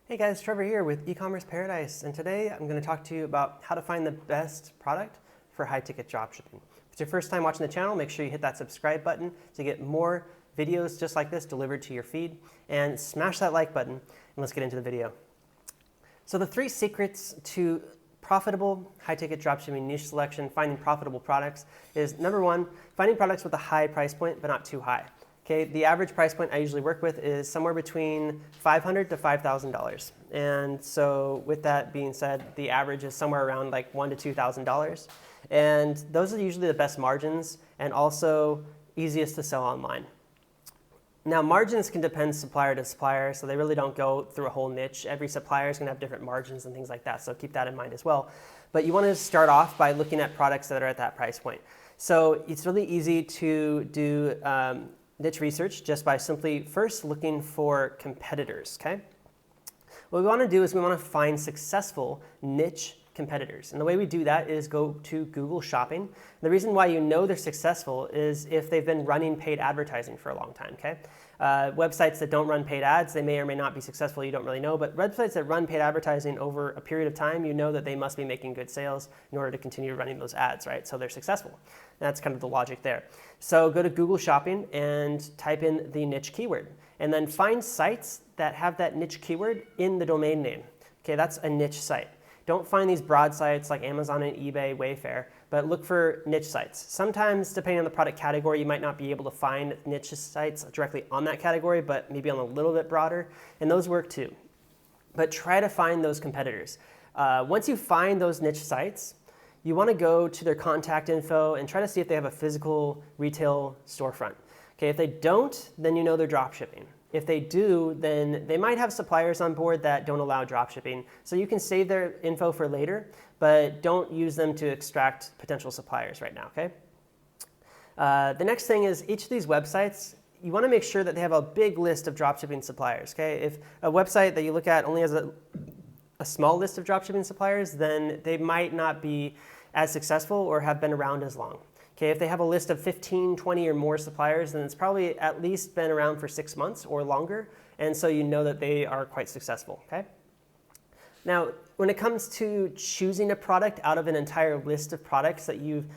Hey guys, Trevor here with E-commerce Paradise, and today I'm going to talk to you about how to find the best product for high-ticket dropshipping. If it's your first time watching the channel, make sure you hit that subscribe button to get more videos just like this delivered to your feed, and smash that like button, and let's get into the video. So the 3 secrets to profitable high-ticket dropshipping niche selection, finding profitable products, is number 1, finding products with a high price point but not too high. Okay, the average price point I usually work with is somewhere between $500 to $5,000. And so with that being said, the average is somewhere around like $1,000 to $2,000. And those are usually the best margins and also easiest to sell online. Now margins can depend supplier to supplier, so they really don't go through a whole niche. Every supplier is going to have different margins and things like that, so keep that in mind as well. But you want to start off by looking at products that are at that price point. So it's really easy to do niche research just by simply first looking for competitors, okay? What we want to do is we want to find successful niche competitors. And the way we do that is go to Google Shopping. The reason why you know they're successful is if they've been running paid advertising for a long time, okay? Websites that don't run paid ads, they may or may not be successful, you don't really know, but websites that run paid advertising over a period of time, you know that they must be making good sales in order to continue running those ads, right? So they're successful. That's kind of the logic there. So go to Google Shopping and type in the niche keyword, and then find sites that have that niche keyword in the domain name. Okay, that's a niche site. Don't find these broad sites like Amazon and eBay, Wayfair, but look for niche sites. Sometimes, depending on the product category, you might not be able to find niche sites directly on that category, but maybe on a little bit broader, and those work too. But try to find those competitors. Once you find those niche sites, you want to go to their contact info and try to see if they have a physical retail storefront. Okay, if they don't, then you know they're dropshipping. If they do, then they might have suppliers on board that don't allow dropshipping. So you can save their info for later, but don't use them to extract potential suppliers right now, okay? The next thing is each of these websites, you want to make sure that they have a big list of dropshipping suppliers, okay? If a website that you look at only has a small list of dropshipping suppliers, then they might not be as successful or have been around as long. Okay, if they have a list of 15, 20 or more suppliers, then it's probably at least been around for 6 months or longer, and so you know that they are quite successful, okay? Now, when it comes to choosing a product out of an entire list of products that you've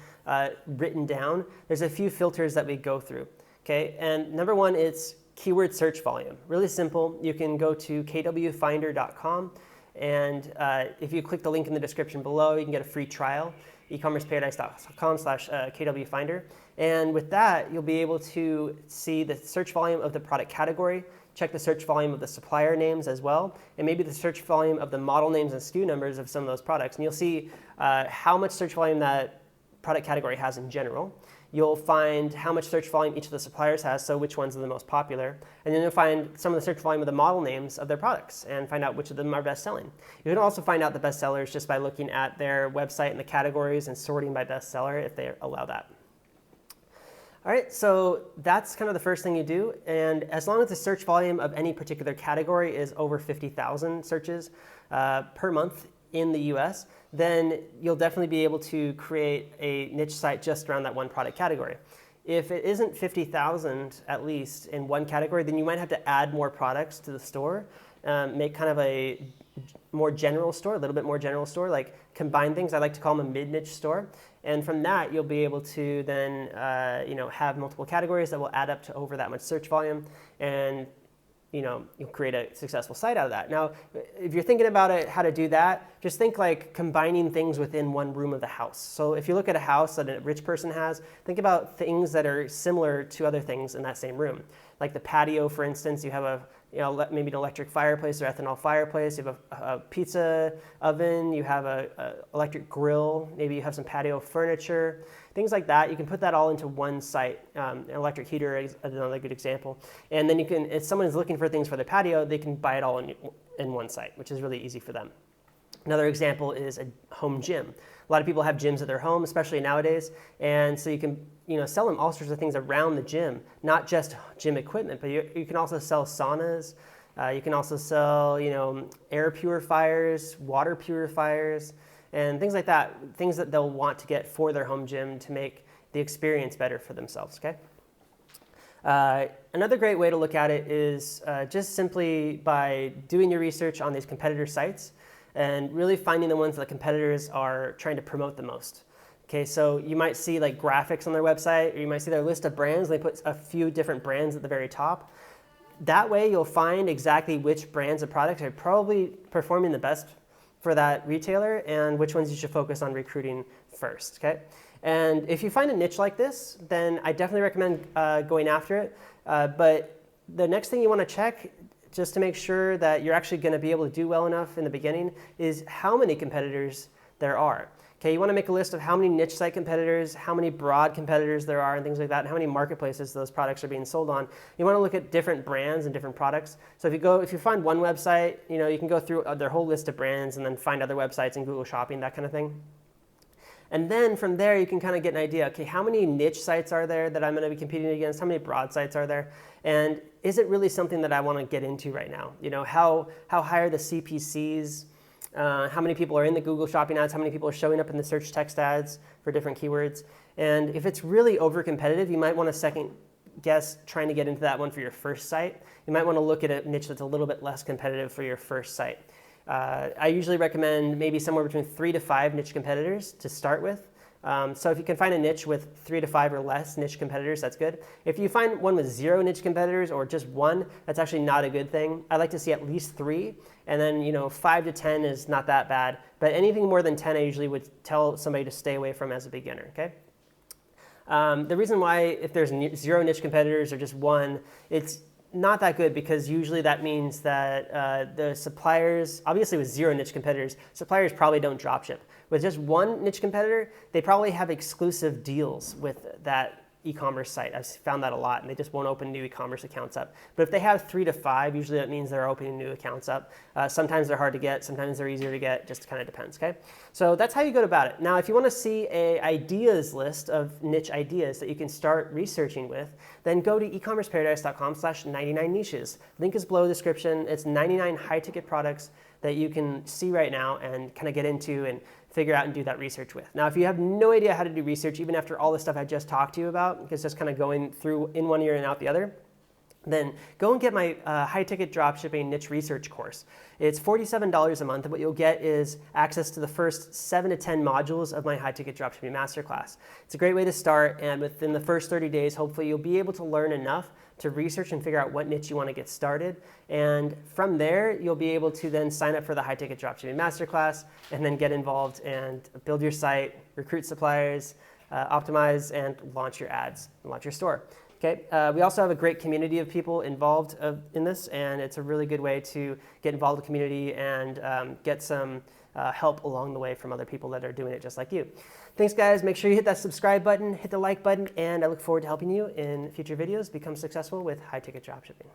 written down, there's a few filters that we go through, okay? And number 1 is keyword search volume. Really simple. You can go to KWFinder.com, and if you click the link in the description below, you can get a free trial. ecommerceparadise.com/KWFinder. And with that, you'll be able to see the search volume of the product category, check the search volume of the supplier names as well, and maybe the search volume of the model names and SKU numbers of some of those products. And you'll see how much search volume that product category has in general. You'll find how much search volume each of the suppliers has, so which ones are the most popular. And then you'll find some of the search volume of the model names of their products and find out which of them are best selling. You can also find out the best sellers just by looking at their website and the categories and sorting by best seller if they allow that. All right, so that's kind of the first thing you do. And as long as the search volume of any particular category is over 50,000 searches per month in the US, then you'll definitely be able to create a niche site just around that one product category. If it isn't 50,000 at least in one category, then you might have to add more products to the store, make kind of a more general store, a little bit more general store, like combine things. I like to call them a mid-niche store. And from that, you'll be able to then have multiple categories that will add up to over that much search volume, and you'll create a successful site out of that. Now, if you're thinking about it, how to do that, just think like combining things within one room of the house. So if you look at a house that a rich person has, think about things that are similar to other things in that same room. Like the patio, for instance, you have maybe an electric fireplace or ethanol fireplace, you have a pizza oven, you have a electric grill, maybe you have some patio furniture, things like that. You can put that all into one site. An electric heater is another good example. And then you can, if someone is looking for things for their patio, they can buy it all in one site, which is really easy for them. Another example is a home gym. A lot of people have gyms at their home, especially nowadays, and so you can sell them all sorts of things around the gym, not just gym equipment, but you can also sell saunas. You can also sell air purifiers, water purifiers, and things like that, things that they'll want to get for their home gym to make the experience better for themselves, okay? Another great way to look at it is just simply by doing your research on these competitor sites and really finding the ones that competitors are trying to promote the most. Okay, so you might see like graphics on their website, or you might see their list of brands. They put a few different brands at the very top. That way you'll find exactly which brands of products are probably performing the best for that retailer and which ones you should focus on recruiting first, okay? And if you find a niche like this, then I definitely recommend going after it. But the next thing you want to check, just to make sure that you're actually going to be able to do well enough in the beginning, is how many competitors there are. Okay, you want to make a list of how many niche site competitors, how many broad competitors there are, and things like that, and how many marketplaces those products are being sold on. You want to look at different brands and different products. So if you find one website, you can go through their whole list of brands and then find other websites in Google Shopping, that kind of thing. And then from there, you can kind of get an idea, okay, how many niche sites are there that I'm going to be competing against? How many broad sites are there? And is it really something that I want to get into right now? How high are the CPCs? How many people are in the Google Shopping ads? How many people are showing up in the search text ads for different keywords? And if it's really over competitive, you might want to second guess trying to get into that one for your first site. You might want to look at a niche that's a little bit less competitive for your first site. I usually recommend maybe somewhere between 3 to 5 niche competitors to start with. So if you can find a niche with 3 to 5 or less niche competitors, that's good. If you find one with 0 niche competitors or just 1, that's actually not a good thing. I like to see at least 3, and then 5 to 10 is not that bad. But anything more than 10, I usually would tell somebody to stay away from as a beginner. Okay. The reason why, if there's 0 niche competitors or just 1, it's not that good, because usually that means that the suppliers, obviously with 0 niche competitors, suppliers probably don't dropship. With just 1 niche competitor, they probably have exclusive deals with that e-commerce site. I've found that a lot, and they just won't open new e-commerce accounts up. But if they have 3 to 5, usually that means they're opening new accounts up. Sometimes they're hard to get, sometimes they're easier to get, just kind of depends, okay? So that's how you go about it. Now, if you want to see a ideas list of niche ideas that you can start researching with, then go to ecommerceparadise.com/99niches. Link is below the description. It's 99 high-ticket products that you can see right now and kind of get into and figure out and do that research with. Now, if you have no idea how to do research, even after all the stuff I just talked to you about, because just kind of going through in one ear and out the other, then go and get my high-ticket dropshipping niche research course. It's $47 a month, and what you'll get is access to the first 7 to 10 modules of my high-ticket dropshipping masterclass. It's a great way to start, and within the first 30 days, hopefully you'll be able to learn enough to research and figure out what niche you want to get started. And from there, you'll be able to then sign up for the high-ticket dropshipping masterclass and then get involved and build your site, recruit suppliers, optimize, and launch your ads, and launch your store. Okay. We also have a great community of people involved in this, and it's a really good way to get involved in the community and get some help along the way from other people that are doing it just like you. Thanks, guys. Make sure you hit that subscribe button, hit the like button, and I look forward to helping you in future videos become successful with high-ticket dropshipping.